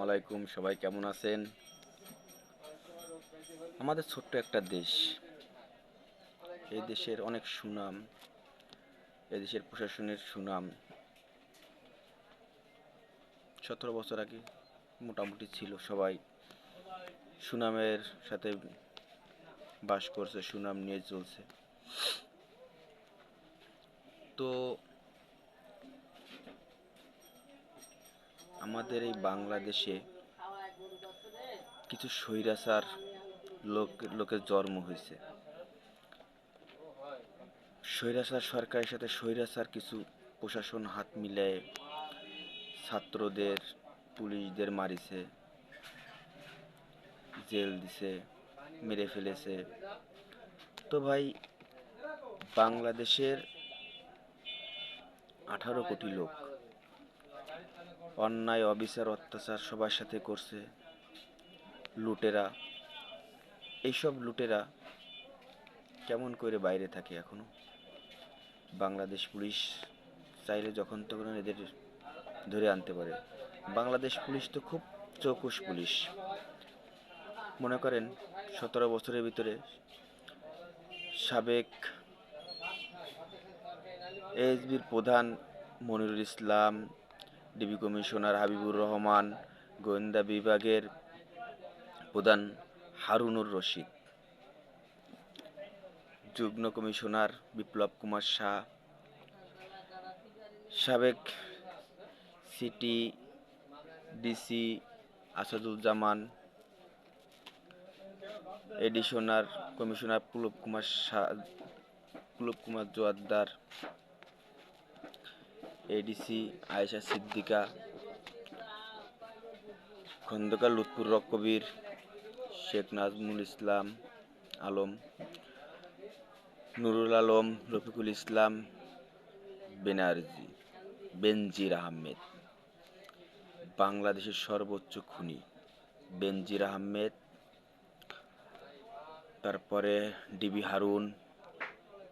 আলাইকুম, সবাই কেমন আছেন? আমাদের ছোট্ট একটা দেশ। এই দেশের অনেক সুনাম, এই দেশের প্রশাসনের সুনাম 17 বছর আগে মোটামুটি ছিল। সবাই সুনামের সাথে বাস করছে, সুনাম নিয়ে চলছে। তো আমাদের এই বাংলাদেশে কিছু স্বৈরাচার লোকের জন্ম হয়েছে। স্বৈরাচার সরকারের সাথে স্বৈরাচার কিছু প্রশাসন হাত মিলায়ে ছাত্রদের, পুলিশদের মারিছে, জেল দিছে, মেরে ফেলেছে। তো ভাই, বাংলাদেশের 18 কোটি লোক অন্যায়, অবিচার, অত্যাচার সবার সাথে করছে। লুটেরা, এইসব লুটেরা কেমন করে বাইরে থাকে এখনো? বাংলাদেশ পুলিশ চাইলে যখন তখন এদের ধরে আনতে পারে। বাংলাদেশ পুলিশ তো খুব চৌকুশ পুলিশ। মনে করেন 17 বছরের ভিতরে সাবেক এএসবির প্রধান মনিরুল ইসলাম, ডিবি কমিশনার হাবিবুর রহমান, গোয়েন্দা বিভাগের প্রধান হারুনুর রশিদ, যুগ্ম কমিশনার বিপ্লব কুমার শাহ, সাবেক city DC Asaduzzaman, additional commissioner Pulak Kumar Joardar, ADC Ayesha Siddika, Khondokar Lutfur Kabir, Sheikh Nazmul Islam Alam, Nurul Alam, Rafiqul Islam, Benazir Ahmed, বাংলাদেশের সর্বোচ্চ খুনি বেনজির আহমেদ, তারপরে DB Harun,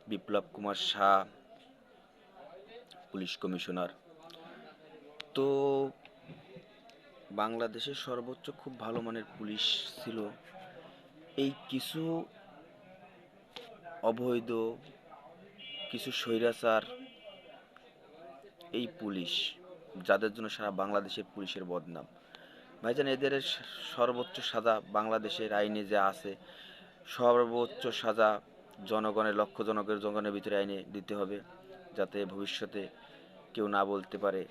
Biplob Kumar Shah, police commissioner. তো বাংলাদেশের সর্বোচ্চ খুব ভালো মানের পুলিশ ছিল। এই কিছু অবৈধ, কিছু স্বৈরাচার, এই পুলিশ যাদের জন্য সারা বাংলাদেশের পুলিশের বদনাম। ভাইজান, এদের সর্বোচ্চ সাজা বাংলাদেশের আইনে যা আছে, সর্বোচ্চ সাজা জনগণের ভিতরে আইনে দিতে হবে, যাতে ভবিষ্যতে কেউ না বলতে পারে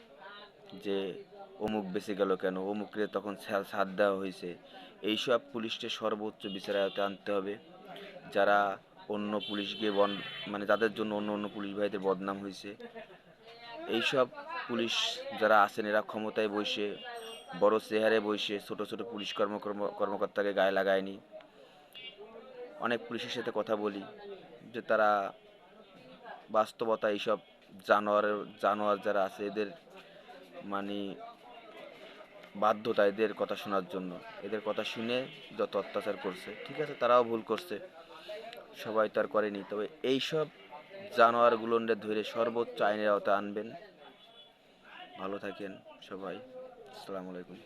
যে অমুক বেঁচে গেল কেন, অমুকরে তখন ছাড় দেওয়া হয়েছে। এইসব পুলিশকে সর্বোচ্চ বিচারের আওতায় আনতে হবে। যারা অন্য পুলিশকে যাদের জন্য অন্য পুলিশ ভাইদের বদনাম হয়েছে, এইসব পুলিশ যারা আছেন এরা ক্ষমতায় বসে, বড় চেহারে বসে ছোট ছোট পুলিশ কর্মকর্তাকে গায়ে লাগায়নি। অনেক পুলিশের সাথে কথা বলি যে তারা বাস্তবতা এইসব জানোয়ার যারা আছে এদের বাধ্যতা এদের কথা শোনার জন্য। এদের কথা শুনে যত অত্যাচার করছে, ঠিক আছে, তারাও ভুল করছে, সবাই তো আর করেনি। তবে এইসব জানোয়ারগুলোকে ধরে সর্বোচ্চ আইনের আওতায় আনবেন। ভালো থাকেন সবাই। আসসালামু আলাইকুম।